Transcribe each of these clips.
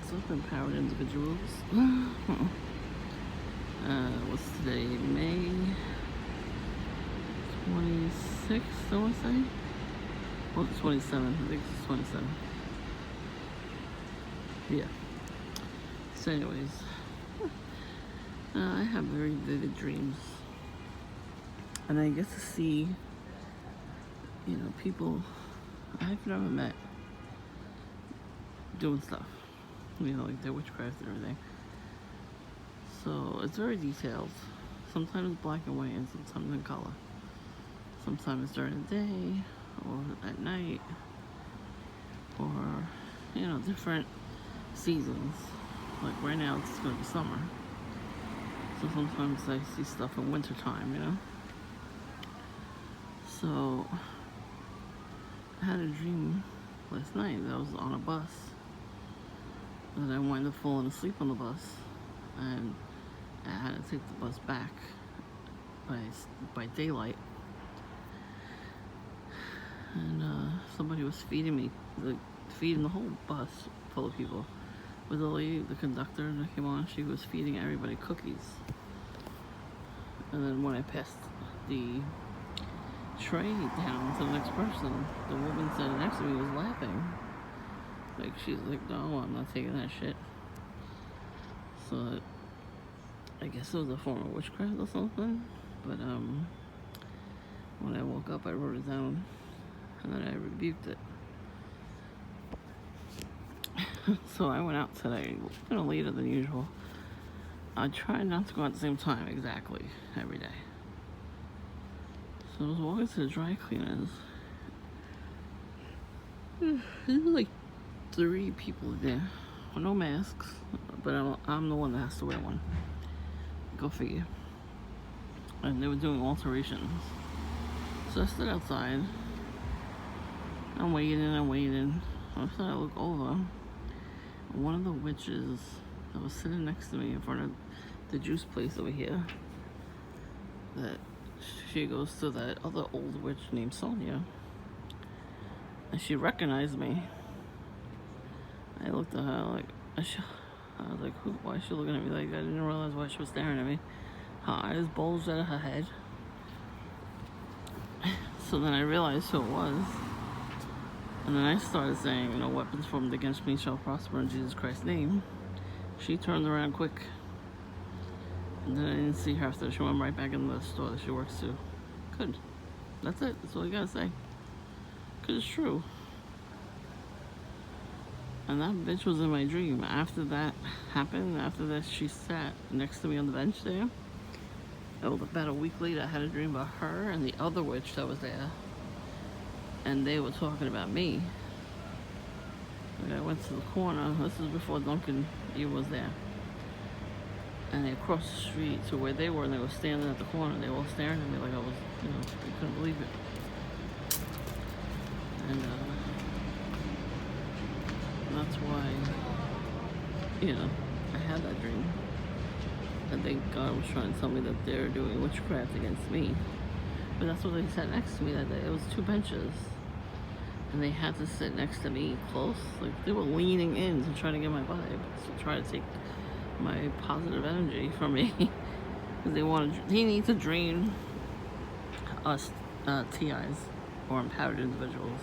What's up, empowered individuals? What's today? May 26th, I want to say? Well, it's 27th. I think it's 27th. Yeah. So, anyways, I have very vivid dreams. And I get to see, people I've never met doing stuff. Like their witchcraft and everything. So it's very detailed. Sometimes black and white and sometimes in color. Sometimes during the day or at night or, different seasons. Like right now it's going to be summer. So sometimes I see stuff in wintertime, So I had a dream last night that I was on a bus. And I wound up falling asleep on the bus. And I had to take the bus back by daylight. And somebody was feeding me, feeding the whole bus full of people. With the lady, the conductor that came on, she was feeding everybody cookies. And then when I passed the tray down to the next person, the woman sitting next to me was laughing. Like, she's like, no, I'm not taking that shit. So, I guess it was a form of witchcraft or something. But, when I woke up, I wrote it down. And then I rebuked it. So, I went out today, later than usual. I tried not to go at the same time exactly every day. So, I was walking to the dry cleaners. There were like 3 people there with no masks, but I'm the one that has to wear one. Go figure. And they were doing alterations. So I stood outside. I'm waiting. All of a sudden I look over. One of the witches that was sitting next to me in front of the juice place over here, that she goes to that other old witch named Sonia. And she recognized me. I looked at her like, I was like, why is she looking at me like that? I didn't realize why she was staring at me. Her eyes bulged out of her head. So then I realized who it was. And then I started saying, weapons formed against me shall prosper in Jesus Christ's name. She turned around quick. And then I didn't see her after. She went right back in the store that she works to. Good. That's it. That's all you gotta say. Because it's true. And that bitch was in my dream. After that happened, she sat next to me on the bench there. About a week later, I had a dream about her and the other witch that was there. And they were talking about me. Like I went to the corner. This is before Duncan even was there. And they crossed the street to where they were, and they were standing at the corner. They were all staring at me like I was, I couldn't believe it. And that's why, I had that dream. I think God was trying to tell me that they're doing witchcraft against me. But that's what they sat next to me that day. It was 2 benches. And they had to sit next to me close. Like, they were leaning in to try to get my vibe. To try to take my positive energy from me. Because they need to drain us TIs, or empowered individuals.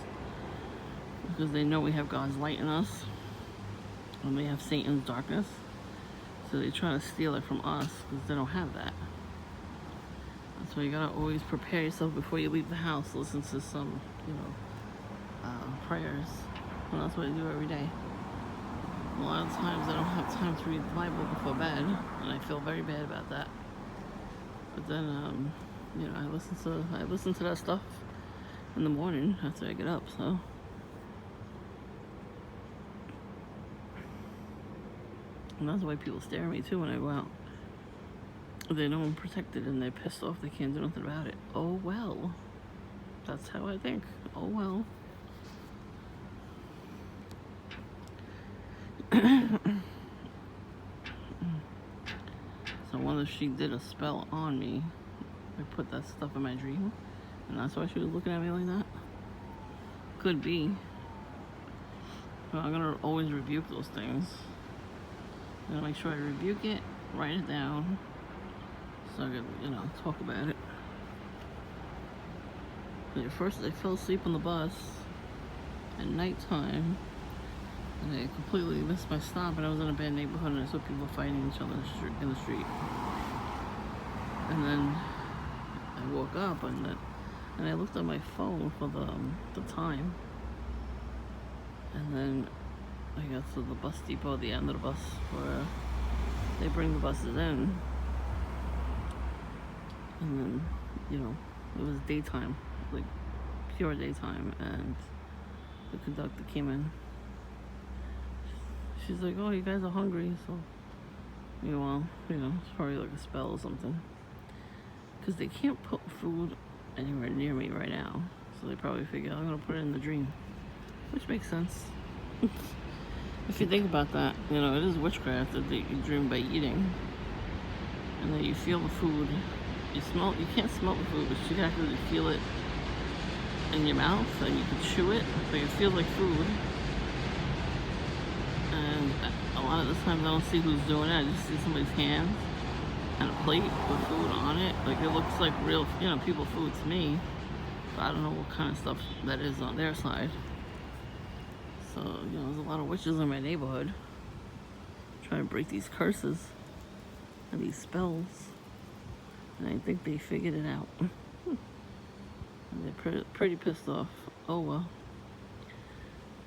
Because they know we have God's light in us. And we have Satan's darkness. So they try to steal it from us because they don't have that. That's why you gotta always prepare yourself before you leave the house. Listen to some, prayers. Well, that's what I do every day. A lot of times I don't have time to read the Bible before bed, and I feel very bad about that. But then, I listen to that stuff in the morning after I get up. So. And that's why people stare at me too when I go out. They know I'm protected and they're pissed off they can't do nothing about it. Oh well. That's how I think. Oh well. So I wonder if she did a spell on me. I put that stuff in my dream. And that's why she was looking at me like that. Could be. But I'm gonna always rebuke those things. I'm gonna make sure I rebuke it, write it down, so I can, talk about it. But at first, I fell asleep on the bus at nighttime, and I completely missed my stop, and I was in a bad neighborhood, and I saw people fighting each other in the street. And then I woke up, and I looked at my phone for the time, and then I got to the bus depot, the end of the bus, where they bring the buses in, and then, it was daytime, like pure daytime, and the conductor came in. She's like, "Oh, you guys are hungry," so, meanwhile, it's probably like a spell or something, because they can't put food anywhere near me right now, so they probably figure I'm gonna put it in the dream, which makes sense. If you think about that, it is witchcraft that you dream by eating, and then you feel the food. You can't smell the food, but you can actually feel it in your mouth, and you can chew it, but it feels like food. And a lot of the times I don't see who's doing it, I just see somebody's hands and a plate with food on it. Like, it looks like real, people food to me, but I don't know what kind of stuff that is on their side. So, there's a lot of witches in my neighborhood trying to break these curses and these spells. And I think they figured it out. And they're pretty pissed off. Oh, well.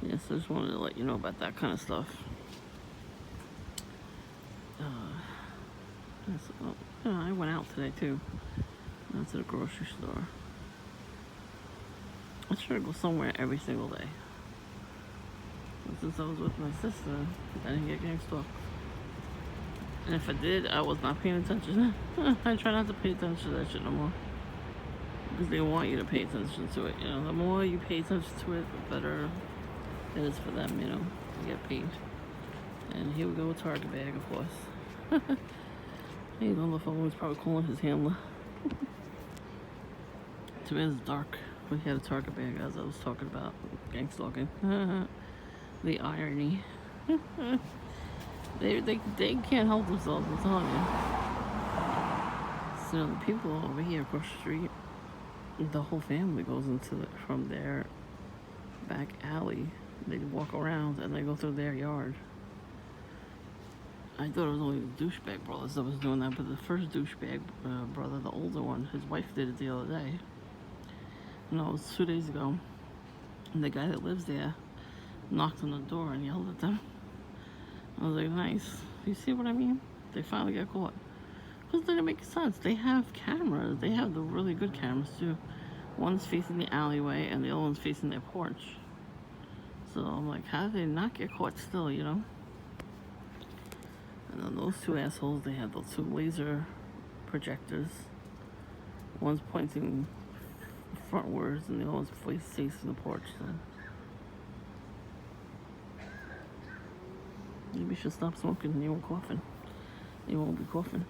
Yes, I just wanted to let you know about that kind of stuff. I went out today, too. I went to the grocery store. I try to go somewhere every single day. And since I was with my sister, I didn't get gang stalked. And if I did, I was not paying attention. I try not to pay attention to that shit no more. Because they want you to pay attention to it. The more you pay attention to it, the better it is for them, to get paid. And here we go with Target bag, of course. He's on the phone, he's probably calling his handler. To me, it's dark. We had a Target bag, as I was talking about gang stalking. The irony. They can't help themselves, I'm telling you. So the people over here across the street, the whole family goes from their back alley. They walk around and they go through their yard. I thought it was only the douchebag brothers that was doing that, but the first douchebag brother, the older one, his wife did it the other day. No, it was 2 days ago. And the guy that lives there knocked on the door and yelled at them. I was like, nice. You see what I mean? They finally got caught. Because it didn't make sense. They have cameras. They have the really good cameras, too. One's facing the alleyway and the other one's facing their porch. So I'm like, how did they not get caught still, And then those two assholes, they had those two laser projectors. One's pointing frontwards and the other one's facing the porch. So maybe you should stop smoking and you won't coughing. You won't be coughing.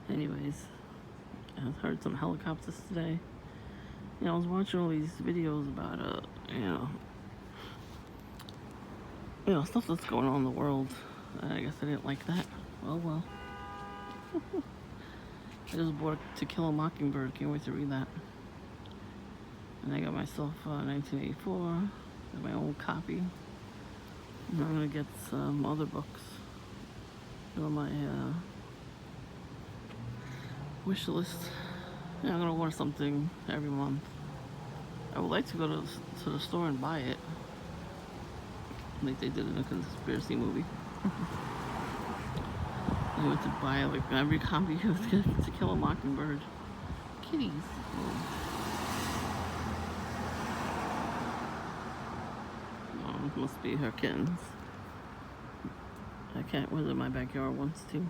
Anyways, I heard some helicopters today. I was watching all these videos about, stuff that's going on in the world. I guess I didn't like that. Oh, well. I just bought To Kill a Mockingbird. Can't wait to read that. And I got myself 1984. Got my own copy. And I'm going to get some other books. On my wish list. I'm going to order something every month. I would like to go to the store and buy it. Like they did in a conspiracy movie. I went to buy like every copy of To Kill a Mockingbird. Kitties. Oh, must be her kittens. A cat was in my backyard once too.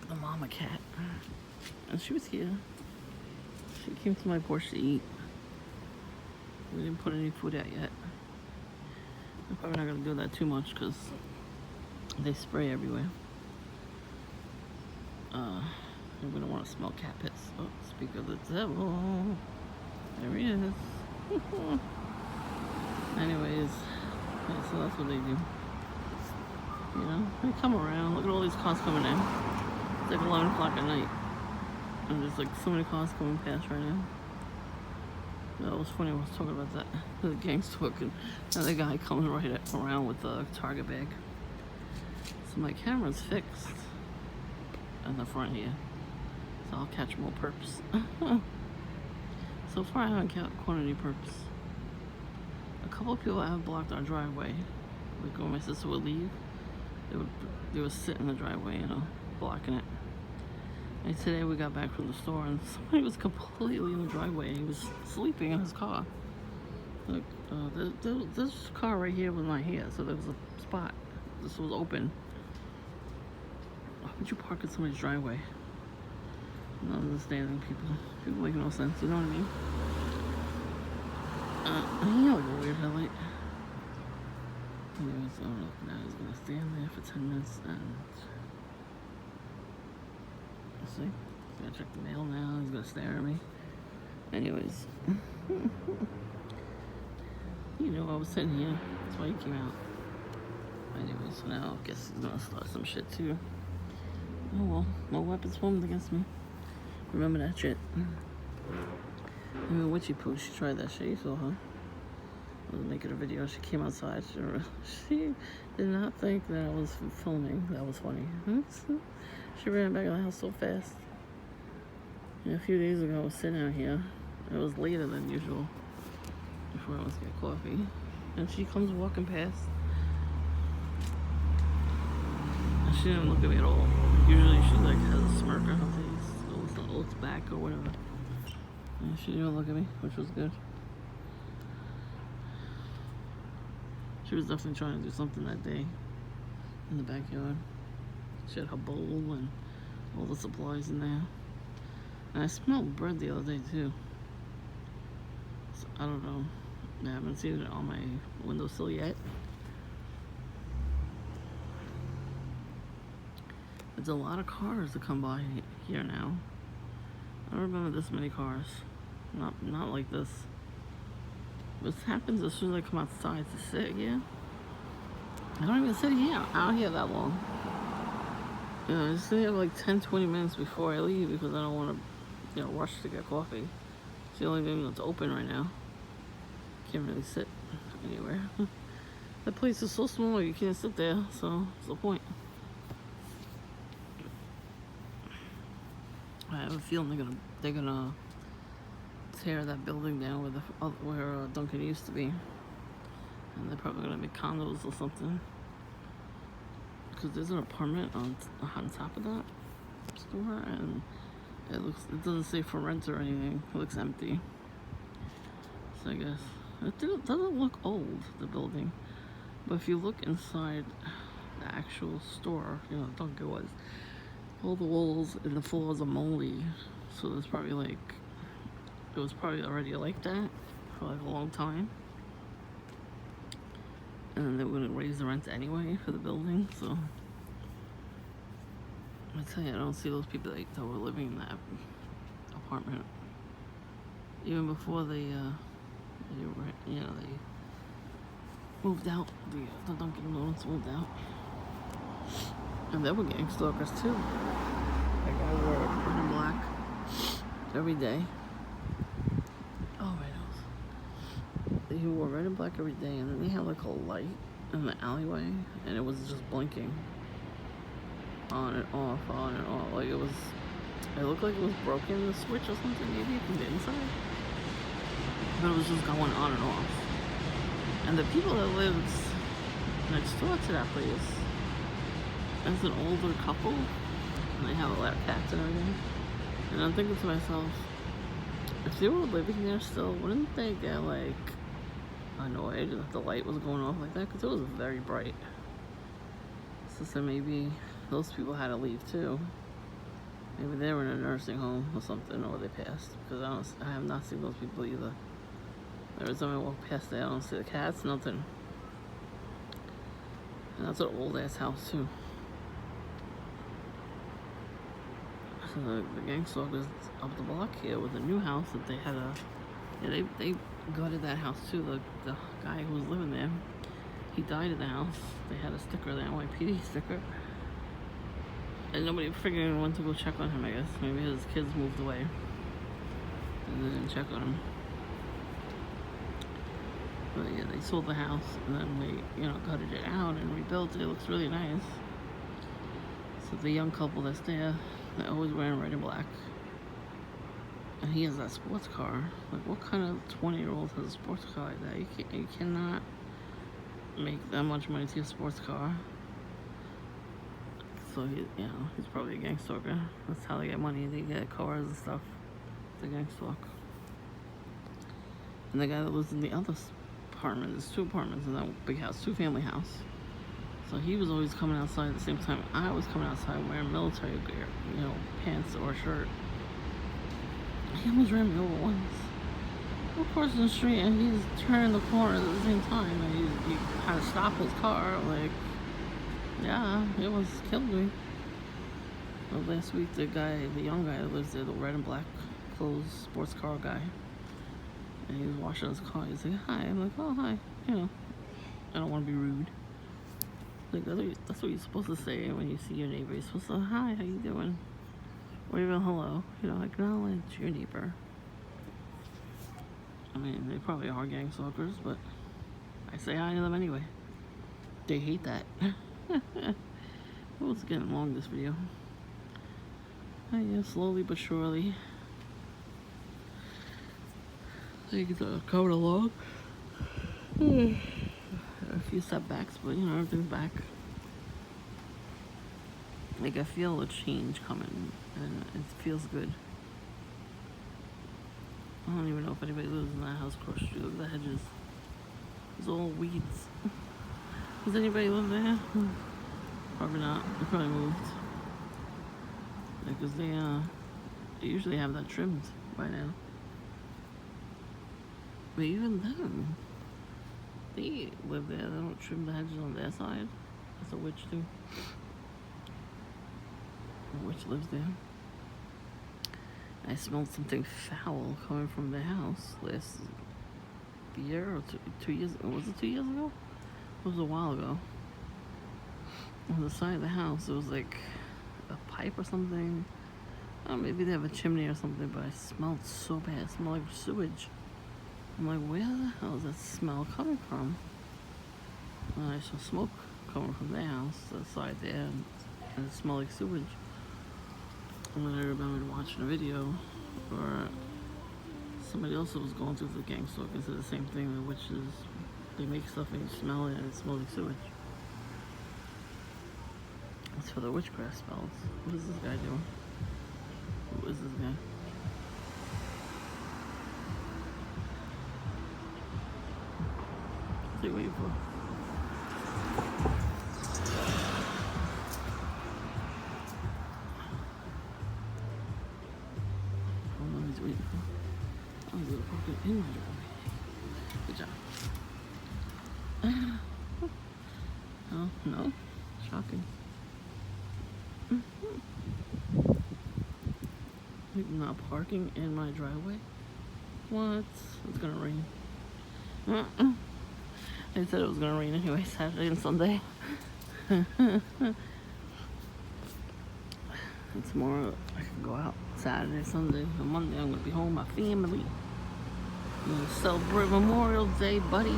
The mama cat. And she was here. She came to my porch to eat. We didn't put any food out yet. I'm probably not going to do that too much because they spray everywhere. We don't want to smell cat piss. Oh, speak of the devil. There he is. Anyways, yeah, so that's what they do. You know, they come around. Look at all these cars coming in. It's like 11 o'clock at night. And there's like so many cars coming past right now. That was funny. I was talking about that. The gangster and another guy coming right around with a Target bag. So my camera's fixed in the front here. So I'll catch more perps. So far I haven't caught any perps. A couple of people have blocked our driveway. Like when my sister would leave, they would sit in the driveway, you know, blocking it. And today we got back from the store and somebody was completely in the driveway. He was sleeping in his car. Like, this car right here was not here, so there was a spot. This was open. Why would you park in somebody's driveway? Not understanding people. People make no sense, you know what I mean? He had like a weird headlight. Anyways, I don't know. Now he's gonna stand there for 10 minutes and let's see. He's gonna check the mail now. He's gonna stare at me. Anyways, you know, I was sitting here. That's why he came out. Anyways, so now I guess he's gonna start some shit too. Oh well, no weapons formed against me. Remember that shit. I mean, Witchy Poo, she tried that shit, you saw her. I was making a video, she came outside. She did not think that I was filming. That was funny. She ran back in the house so fast. And a few days ago, I was sitting out here. It was later than usual before I went to get coffee. And she comes walking past. And she didn't look at me at all. Usually she like has a smirk on her face. Or looks back or whatever. And she didn't look at me, which was good. She was definitely trying to do something that day in the backyard. She had her bowl and all the supplies in there. And I smelled bread the other day too. So, I don't know. I haven't seen it on my windowsill yet. There's a lot of cars that come by here now. I don't remember this many cars. Not like this. This happens as soon as I come outside to sit here. I don't even sit here out here that long. You know, I just sit here like 10-20 minutes before I leave because I don't want to, you know, rush to get coffee. It's the only thing that's open right now. Can't really sit anywhere. The place is so small you can't sit there, so what's the point? I have a feeling they're gonna tear that building down where Dunkin' used to be, and they're probably gonna make condos or something. Because there's an apartment on top of that store, and it doesn't say for rent or anything. It looks empty. So I guess it doesn't look old, the building, but if you look inside the actual store, you know, Dunkin' was. All the walls and the floors are moldy, so there's probably like, it was probably already like that for like a long time. And then they wouldn't raise the rent anyway for the building, so. I tell you, I don't see those people that were living in that apartment. Even before they moved out, the Dunkin' Donuts moved out. And they were gang stalkers too. Like I wore red and black every day. Oh my nose. He wore red and black every day, and then they had like a light in the alleyway, and it was just blinking. On and off, on and off. Like it looked like it was broken, the switch or something, maybe from the inside. But it was just going on and off. And the people that lived next door to that place, as an older couple, and they have a lot of cats and everything. And I'm thinking to myself, if they were living there still, wouldn't they get like annoyed that the light was going off like that? Because it was very bright. So maybe those people had to leave too. Maybe they were in a nursing home or something, or they passed. Because I have not seen those people either. Every time I walk past there, I don't see the cats, nothing. And that's an old ass house too. So the gang stalkers up the block here with a new house that they had they gutted that house too. The guy who was living there, he died in the house. They had a sticker, the NYPD sticker. And nobody figured when to go check on him, I guess. Maybe his kids moved away. And they didn't check on him. But yeah, they sold the house and then they, gutted it out and rebuilt it. It looks really nice. So the young couple that's there, they're always wearing red and black. And he has that sports car. Like, what kind of 20-year-old has a sports car like that? You cannot make that much money to a sports car. So he's probably a gang stalker. That's how they get money. They get cars and stuff. It's a gang stalk. And the guy that lives in the other apartment, there's 2 apartments in that big house, 2-family house. So he was always coming outside at the same time I was coming outside wearing military gear, pants or a shirt. He almost ran me over once. We're crossing the street and he's turning the corner at the same time and he had to stop his car. Like, yeah, it was killed me. Well, last week the young guy that lives there, the red and black clothes sports car guy, and he was washing his car. He's like, hi. I'm like, oh, hi. I don't want to be rude. Like, that's what you're supposed to say when you see your neighbor. You're supposed to say, hi, how you doing? Or even hello. Acknowledge your neighbor. I mean, they probably are gang stalkers, but I say hi to them anyway. They hate that. Well, it's getting long, this video. Yeah, slowly but surely. Things are coming along. A few setbacks, but everything's back. Like, I feel a change coming, and it feels good. I don't even know if anybody lives in that house across the street. Look at the hedges. It's all weeds. Does anybody live there? Probably not. They probably moved. Because they usually have that trimmed by now. But even then, they live there. They don't trim the hedges on their side. That's a witch too. The witch lives there. I smelled something foul coming from the house last year or 2 years. Was it 2 years ago? It was a while ago. On the side of the house, it was like a pipe or something. I don't know, maybe they have a chimney or something, but I smelled so bad. It smelled like sewage. I'm like, where the hell is that smell coming from? And I saw smoke coming from their house, the side there, and it smelled like sewage. And then I remembered watching a video where somebody else was going through the gang stalk and said the same thing, which is they make stuff and you smell it and it smells like sewage. That's for the witchcraft spells. What is this guy doing? Who is this guy? What's he waiting for? I don't know what he's waiting for. I'm gonna fucking injury. Good job. Oh, no. Shocking. You're not parking in my driveway? What? It's gonna rain. They said it was gonna rain anyway, Saturday and Sunday. And tomorrow I can go out Saturday, Sunday, and Monday I'm gonna be home with my family. I'm gonna celebrate Memorial Day, buddy.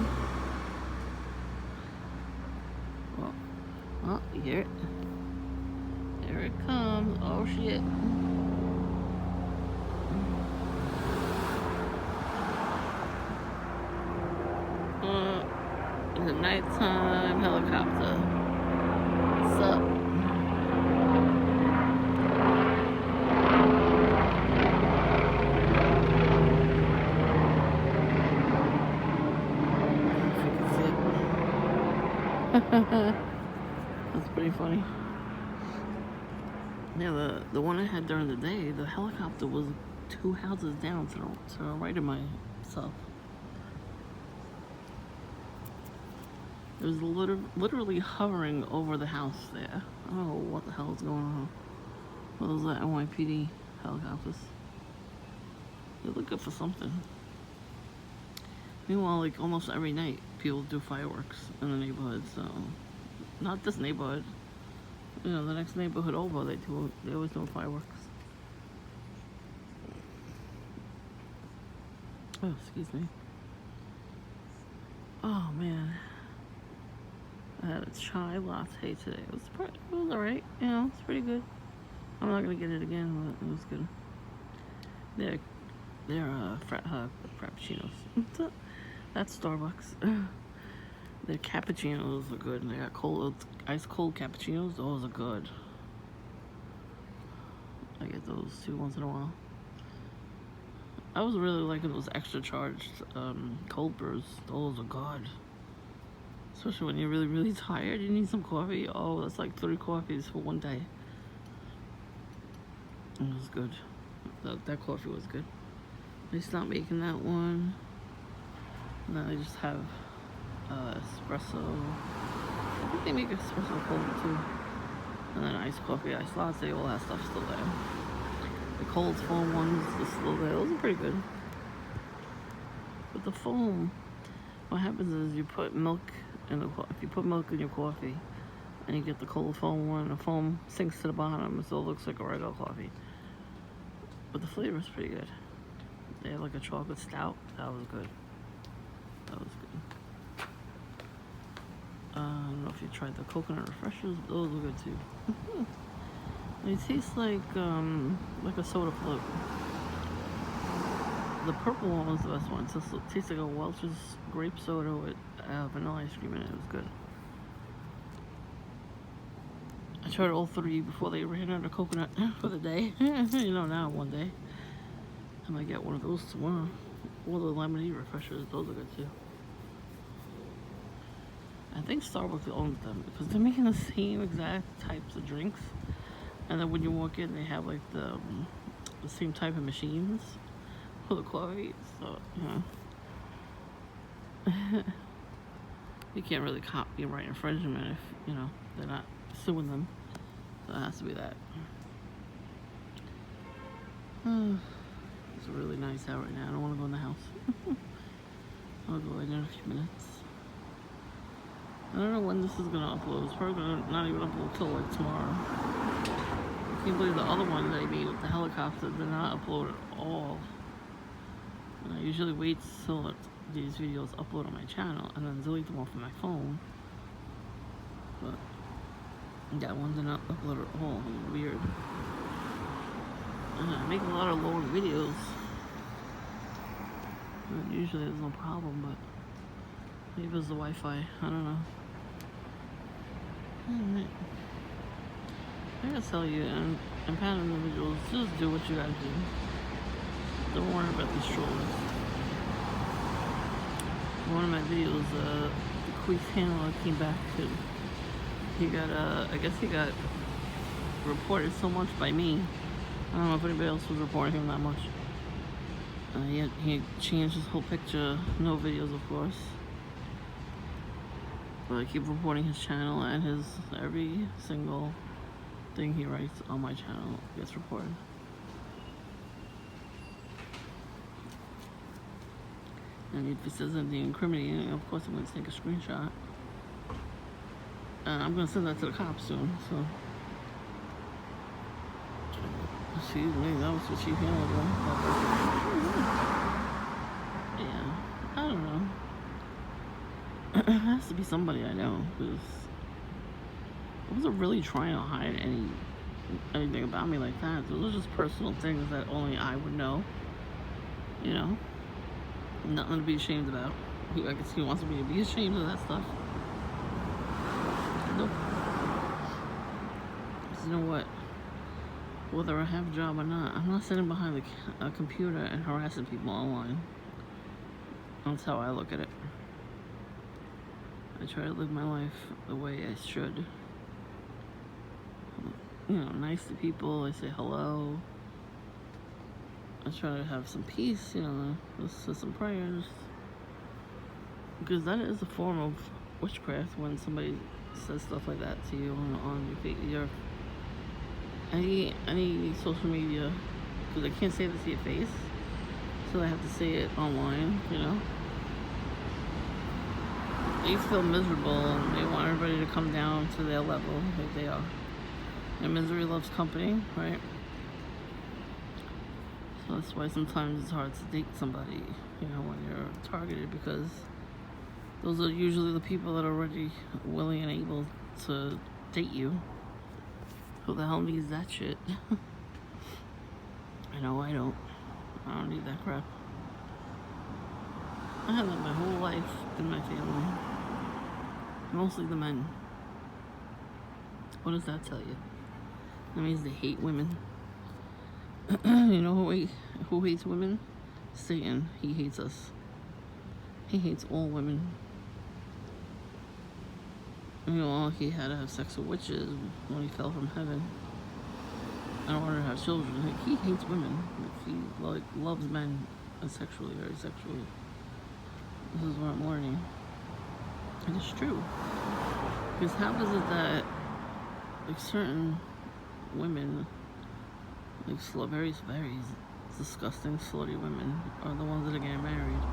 Oh, you hear it? Here it comes. Oh shit. The nighttime helicopter. What's up? That's pretty funny. Yeah, the one I had during the day, the helicopter was 2 houses down to the right of myself. It was literally hovering over the house there. I don't know what the hell is going on. What was that NYPD helicopters? They're looking for something. Meanwhile, like almost every night, people do fireworks in the neighborhood. So, not this neighborhood. You know, the next neighborhood over, they always do fireworks. Oh, excuse me. Oh man, I had a chai latte today. It was alright. You know, it's pretty good. I'm not gonna get it again, but it was good. They're frappuccinos. That's Starbucks. Their cappuccinos are good. And they got ice cold cappuccinos. Those are good. I get those too once in a while. I was really liking those extra charged cold brews. Those are good. Especially when you're really, really tired. You need some coffee. Oh, that's like 3 coffees for one day. It was good. That coffee was good. They stopped making that one. Now they just have espresso. I think they make espresso cold too. And then iced coffee, iced latte, all that stuff's still there. The cold foam ones are still there. Those are pretty good. But the foam, what happens is you put milk in if you put milk in your coffee and you get the cold foam one, the foam sinks to the bottom, so it looks like a regular coffee. But the flavor is pretty good. They have like a chocolate stout. That was good. That was good. I don't know if you tried the coconut refreshers. Those were good too. They taste like a soda float. The purple one was the best one. It tastes like a Welch's grape soda with vanilla ice cream in it. It was good. I tried all 3 before they ran out of coconut for the day. You know, now one day I might get one of those tomorrow. Or the lemonade refreshers. Those are good too. I think Starbucks owns them because they're making the same exact types of drinks. And then when you walk in, they have like the same type of machines for the coffee. So, you can't really copyright infringement if, you know, they're not suing them. So it has to be that. It's really nice out right now. I don't want to go in the house. I'll go in a few minutes. I don't know when this is gonna upload. It's probably gonna not even upload till like tomorrow. I can't believe the other one that I made with the helicopter did not upload at all. And I usually wait till these videos upload on my channel and then delete them off of my phone. But that one did not upload at all. It was weird. And I make a lot of long videos. And usually there's no problem, but maybe it's the Wi-Fi. I don't know. Alright. I gotta tell you, and empowered individuals, just do what you gotta do. Don't worry about these trolls. One of my videos, the Queef handler came back and he got, I guess he got reported so much by me. I don't know if anybody else was reporting him that much. He changed his whole picture, no videos of course. But I keep reporting his channel and every single thing he writes on my channel gets reported. And if he says anything incriminating, of course I'm going to take a screenshot. And I'm going to send that to the cops soon, so. Excuse me, that was what she handled. Yeah, I don't know. It has to be somebody I know, because I wasn't really trying to hide anything about me like that. Those are just personal things that only I would know. You know? Nothing to be ashamed about. I guess he wants me to be ashamed of that stuff. Nope. Because you know what? Whether I have a job or not, I'm not sitting behind a computer and harassing people online. That's how I look at it. I try to live my life the way I should. You know, nice to people. I say hello. I try to have some peace, you know, let's say some prayers. Because that is a form of witchcraft when somebody says stuff like that to you on your any social media, because they can't say this to your face, so they have to say it online, you know. they feel miserable and they want everybody to come down to their level like they are. And misery loves company, right? So that's why sometimes it's hard to date somebody, when you're targeted, because those are usually the people that are already willing and able to date you. Who the hell needs that shit? I know I don't. I don't need that crap. I had that my whole life in my family. Mostly the men. What does that tell you? That means they hate women. You know who hates women? Satan. He hates us. He hates all women. He had to have sex with witches when he fell from heaven. I don't want to have children. Like, he hates women. Like, he loves men sexually, very sexually. This is what I'm learning. And it's true. Because how is it that certain women, very, very disgusting, slutty women, are the ones that are getting married?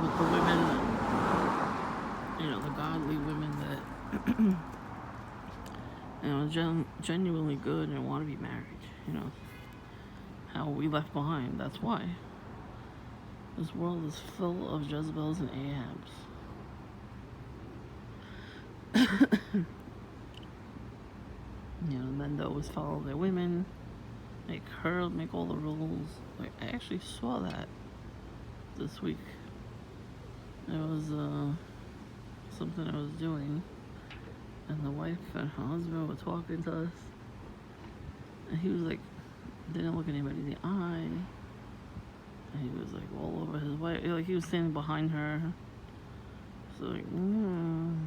With the women, the godly women that, genuinely good and want to be married, how we left behind. That's why. This world is full of Jezebels and Ahabs. Men that always follow their women, make all the rules. Like, I actually saw that this week. It was something I was doing, and the wife and her husband were talking to us, and he was like, didn't look anybody in the eye, and he was like all over his wife, like he was standing behind her. So like, men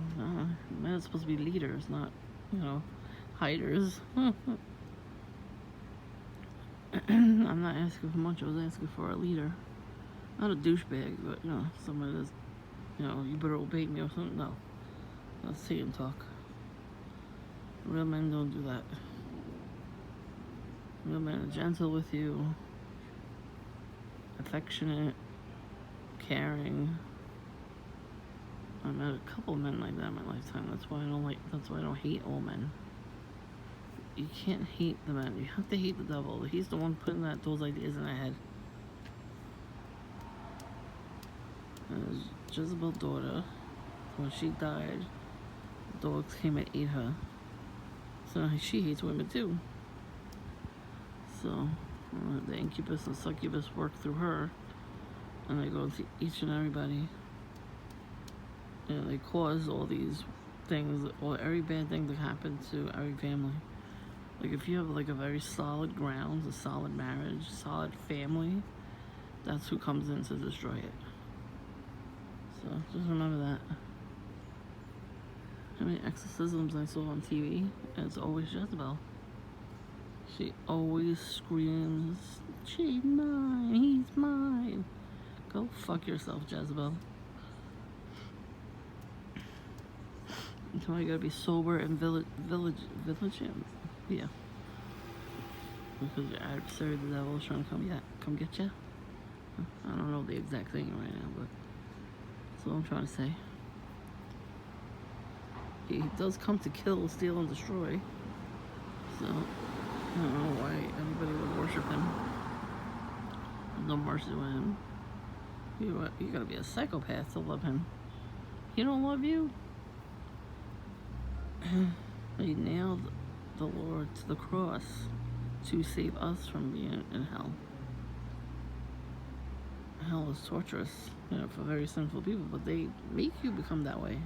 are supposed to be leaders, not hiders. I'm not asking for much. I was asking for a leader, not a douchebag, but somebody that's you better obey me or something. No, that's Satan talk. Real men don't do that. Real men are gentle with you, affectionate, caring. I met a couple of men like that in my lifetime. That's why I don't hate all men. You can't hate the man. You have to hate the devil. He's the one putting those ideas in our head. And Jezebel's daughter, when she died, dogs came and ate her. So she hates women too. So the incubus and succubus work through her, and they go to each and everybody. They cause all these things, or every bad thing that happens to every family. Like, if you have a very solid grounds, a solid marriage, solid family, that's who comes in to destroy it. So just remember that. How many exorcisms I saw on TV? And it's always Jezebel. She always screams, "She's mine, he's mine." Go fuck yourself, Jezebel. That's why you gotta be sober and vigilant. Yeah. Because your adversary, the devil, is trying to come get you. I don't know the exact thing right now, but that's what I'm trying to say. He does come to kill, steal, and destroy. So I don't know why everybody would worship him. There's no mercy with him. You gotta be a psychopath to love him. He don't love you. He nailed the Lord to the cross to save us from being in hell. Hell is torturous, for very sinful people, but they make you become that way.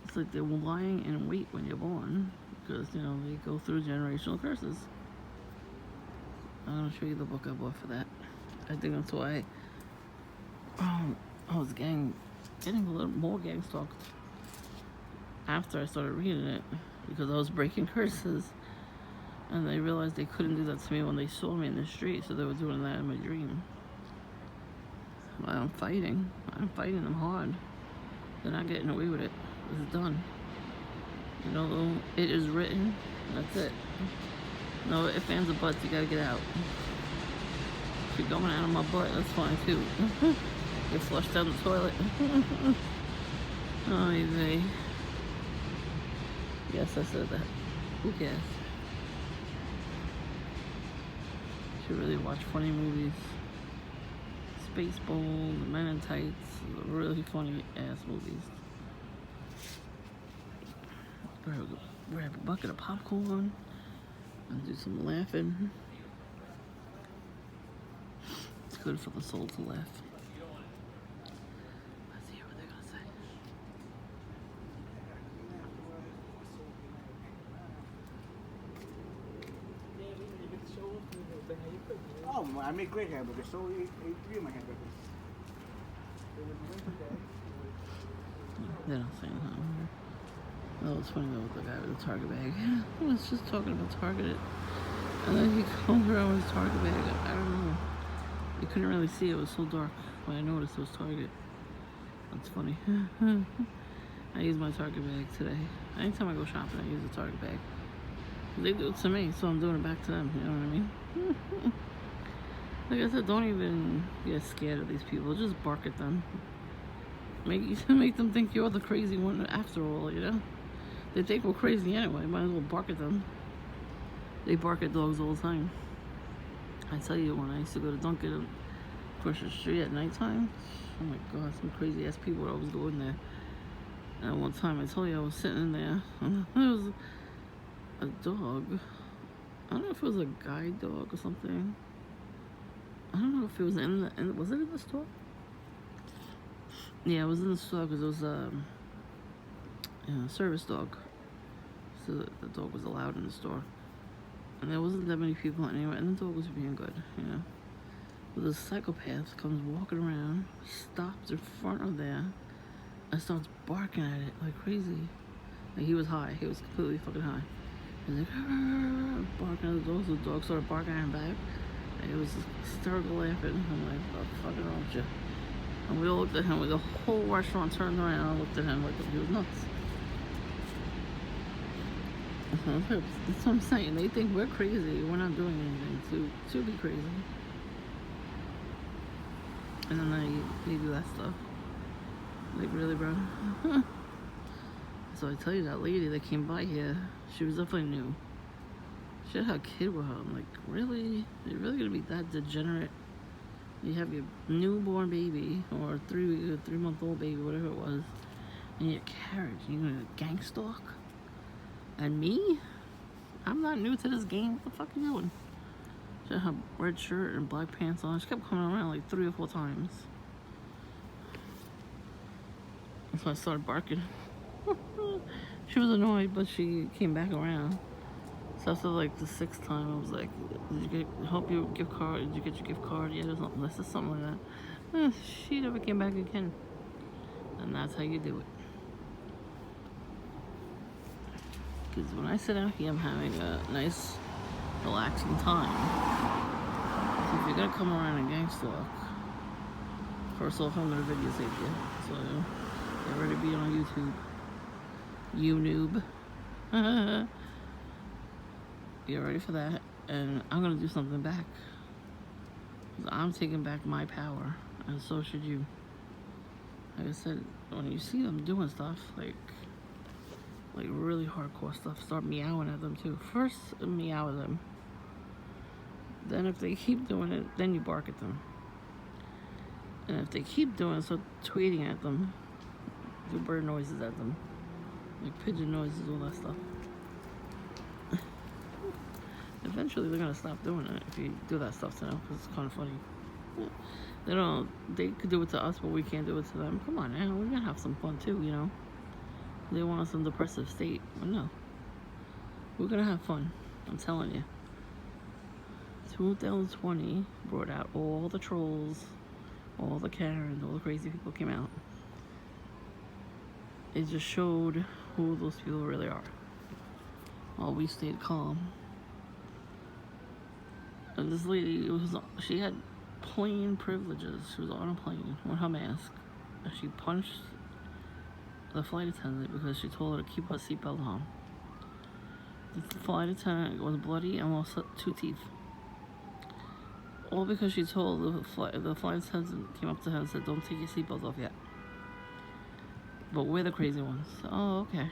It's like they're lying in wait when you're born, because they go through generational curses. I'm gonna show you the book I bought for that. I think that's why I was getting a little more gang stalked after I started reading it, because I was breaking curses, and they realized they couldn't do that to me when they saw me in the street, so they were doing that in my dream. I'm fighting them hard. They're not getting away with it. This is done. It is written. That's it. No ifs, ands, or buts. You gotta get out. If you're going out of my butt, that's fine too. Get flushed down the toilet. Oh, vey. Yes, I said that. Who cares? Should really watch funny movies. Spaceball, The Men in Tights, really funny ass movies. Grab a bucket of popcorn and do some laughing. It's good for the soul to laugh. Let's hear what they're gonna say. Oh, I make great hamburgers. So ate 3 of my hamburgers. They don't say anything. That was funny though with the guy with the Target bag. I was just talking about Target, and then he comes around with his Target bag. I don't know. You couldn't really see it. It was so dark. But I noticed it was Target. That's funny. I use my Target bag today. Anytime I go shopping, I use a Target bag. They do it to me, so I'm doing it back to them. You know what I mean? Like I said, don't even get scared of these people. Just bark at them. Make them think you're the crazy one after all, you know? They think we're crazy anyway. Might as well bark at them. They bark at dogs all the time. I tell you, when I used to go to Dunkin' across the street at nighttime, oh my god, some crazy ass people would always go in there. And one time I told you I was sitting in there, and there was a dog. I don't know if it was a guide dog or something. I don't know if it was was it in the store? Yeah, it was in the store because it was a service dog. So the dog was allowed in the store. And there wasn't that many people anyway, and the dog was being good, you know. But this psychopath comes walking around, stops in front of there, and starts barking at it like crazy. Like he was high. He was completely fucking high. He's like, barking at the dog, so the dog started barking at him back. And it was hysterical laughing. I'm like, what the fuck is wrong with you? And we all looked at him. The whole restaurant turned around and looked at him like he was nuts. That's what I'm saying. They think we're crazy. We're not doing anything to be crazy. And then they do that stuff. Like, really, bro? So I tell you, that lady that came by here, she was definitely new. She had her kid with her. I'm like, really? You're really gonna be that degenerate? You have your newborn baby, or 3-month-old baby, whatever it was, in your carriage. You're gonna gang stalk? And me? I'm not new to this game. What the fuck are you doing? She had her red shirt and black pants on. She kept coming around like 3 or 4 times. So I started barking. She was annoyed, but she came back around. So after like the 6th time, I was like, did you get your gift card? Did you get your gift card yet or something? That's just something like that. She never came back again. And that's how you do it. Because when I sit out here, I'm having a nice, relaxing time. So if you're going to come around and gang stalk, first off, I'm going to videotape you. So get ready to be on YouTube. You noob. Get ready for that. And I'm going to do something back. Because I'm taking back my power. And so should you. Like I said, when you see them doing stuff, like really hardcore stuff, start meowing at them too. First, meow at them. Then if they keep doing it, then you bark at them. And if they keep doing it, start tweeting at them. Do bird noises at them. Like pigeon noises, all that stuff. Eventually they're gonna stop doing it if you do that stuff to them, because it's kind of funny. They could do it to us, but we can't do it to them. Come on now, we're gonna have some fun too, you know. They want us in a depressive state, but no. We're gonna have fun, I'm telling you. 2020 brought out all the trolls, all the Karens, all the crazy people came out. It just showed who those people really are. While we stayed calm. And this lady, she had plane privileges. She was on a plane with her mask. And she punched the flight attendant because she told her to keep her seatbelt on. The flight attendant was bloody and lost 2 teeth. All because she told the flight attendant came up to her and said, "Don't take your seatbelt off yet." But we're the crazy ones. Oh, okay.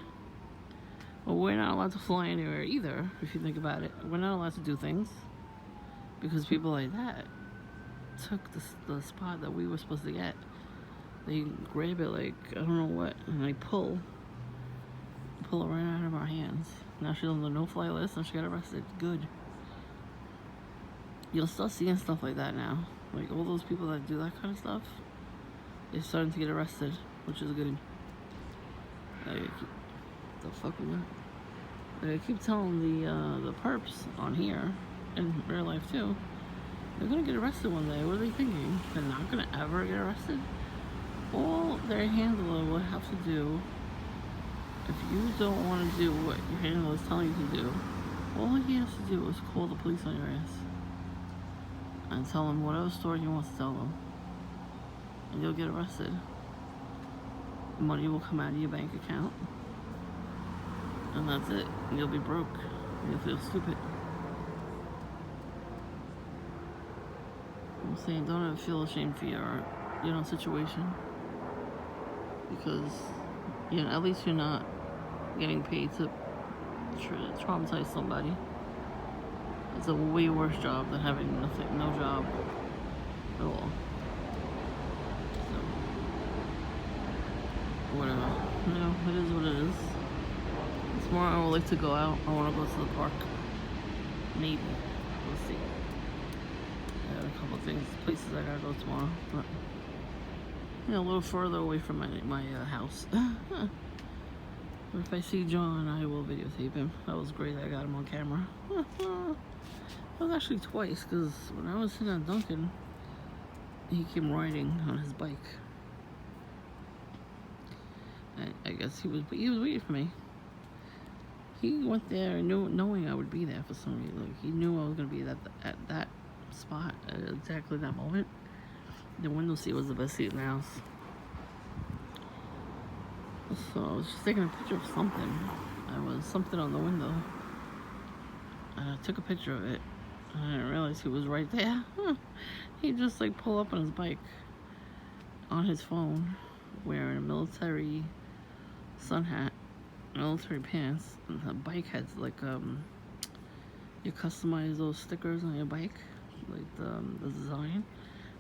Well, we're not allowed to fly anywhere either, if you think about it. We're not allowed to do things because people like that took the spot that we were supposed to get. They grab it like, I don't know what, and they pull it right out of our hands. Now she's on the no-fly list and she got arrested. Good. You'll start seeing stuff like that now. Like all those people that do that kind of stuff, they're starting to get arrested, which is good. Like, the fuck was that? Like, I keep telling the perps on here, in real life too, they're gonna get arrested one day. What are they thinking? They're not gonna ever get arrested? All their handler will have to do, if you don't want to do what your handler is telling you to do, all he has to do is call the police on your ass and tell them whatever story he wants to tell them, and you'll get arrested. Money will come out of your bank account, and that's it. You'll be broke. You'll feel stupid. I'm saying, don't ever feel ashamed for your situation, because at least you're not getting paid to traumatize somebody. It's a way worse job than having no job at all. So, whatever. It is what it is. Tomorrow I would like to go out. I want to go to the park. Maybe. We'll see. I got a couple of places I gotta go tomorrow, but a little further away from my house. But if I see John, I will videotape him. That was great. I got him on camera. That was actually twice, because when I was sitting at Dunkin', he came riding on his bike. I guess he was waiting for me. He went there knowing I would be there for some reason. Like, he knew I was going to be at that spot at exactly that moment. The window seat was the best seat in the house. So I was just taking a picture of something. There was something on the window. And I took a picture of it. And I didn't realize he was right there. He just like pulled up on his bike on his phone, wearing a military sun hat, military pants, and the bike had like you customize those stickers on your bike, like the design.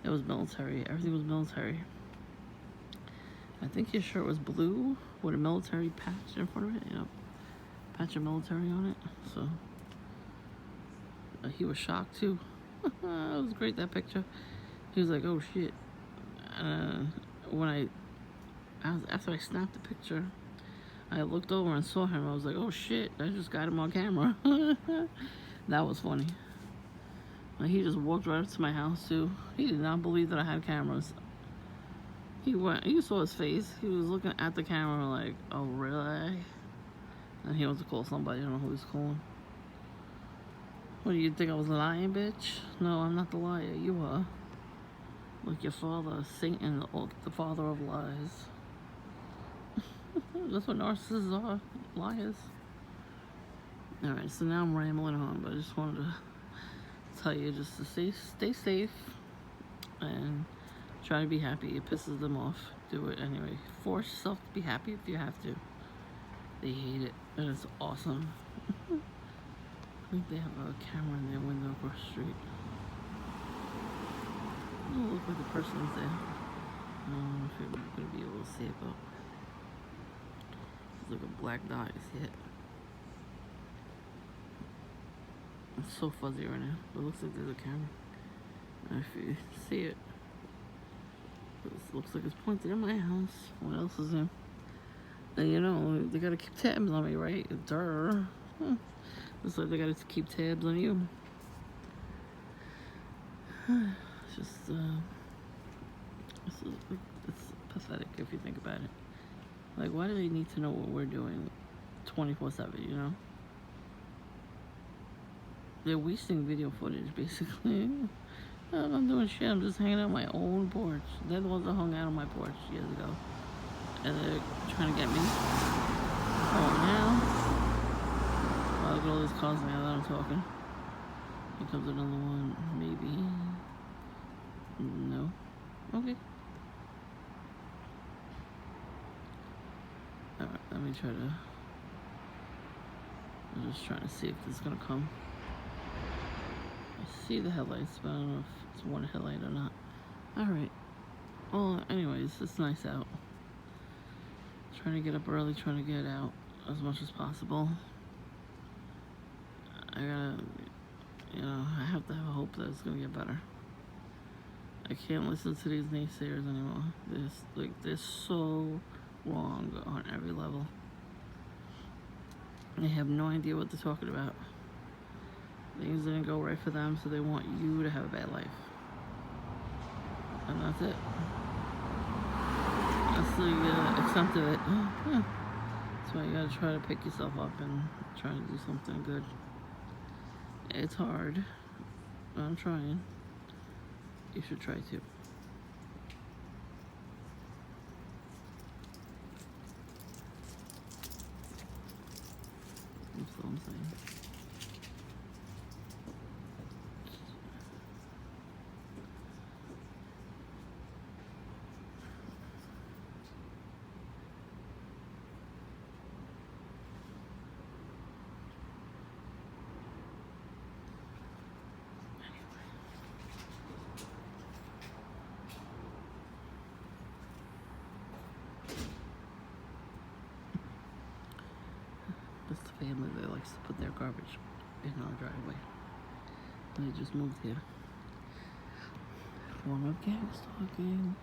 It was military. Everything was military. I think his shirt was blue with a military patch in front of it. Patch of military on it. So he was shocked too. It was great, that picture. He was like, "Oh shit!" After I snapped the picture, I looked over and saw him. I was like, "Oh shit! I just got him on camera." That was funny. He just walked right up to my house too. He did not believe that I had cameras. You saw his face. He was looking at the camera like, "Oh really?" And he wants to call somebody. I don't know who he's calling. What do you think, I was lying, bitch? No, I'm not the liar. You are. Like your father, Satan, the father of lies. That's what narcissists are. Liars. Alright, so now I'm rambling on, but I just wanted to tell you just to stay safe and try to be happy. It pisses them off. Do it anyway. Force yourself to be happy if you have to. They hate it, and it's awesome. I think they have a camera in their window across the street. It doesn't look like the person's there. I don't know if you're going to be able to see it, but there's like a black dot. You see it? It's so fuzzy right now, but it looks like there's a camera. And if you see it, it looks like it's pointed at my house. What else is there? And they gotta keep tabs on me, right? Durr. Looks like they gotta keep tabs on you. It's just, it's pathetic if you think about it. Like, why do they need to know what we're doing 24/7, They're wasting video footage, basically. I'm not doing shit. I'm just hanging out on my own porch. They're the ones that hung out on my porch years ago. And they're trying to get me. Oh, now. Look at all these cars now that I'm talking. Here comes another one, maybe. No. Okay. Alright, let me try to... I'm just trying to see if this is gonna come. I see the headlights, but I don't know if it's one headlight or not. Alright. Well, anyways, it's nice out. Trying to get up early, trying to get out as much as possible. I gotta, I have to have a hope that it's gonna get better. I can't listen to these naysayers anymore. They're so wrong on every level. They have no idea what they're talking about. Things didn't go right for them, so they want you to have a bad life. And that's it. That's the extent of it. That's why you gotta try to pick yourself up and try to do something good. It's hard, but I'm trying. You should try too. That's all I'm saying. That's the family that likes to put their garbage in our driveway. They just moved here. One of gang is talking.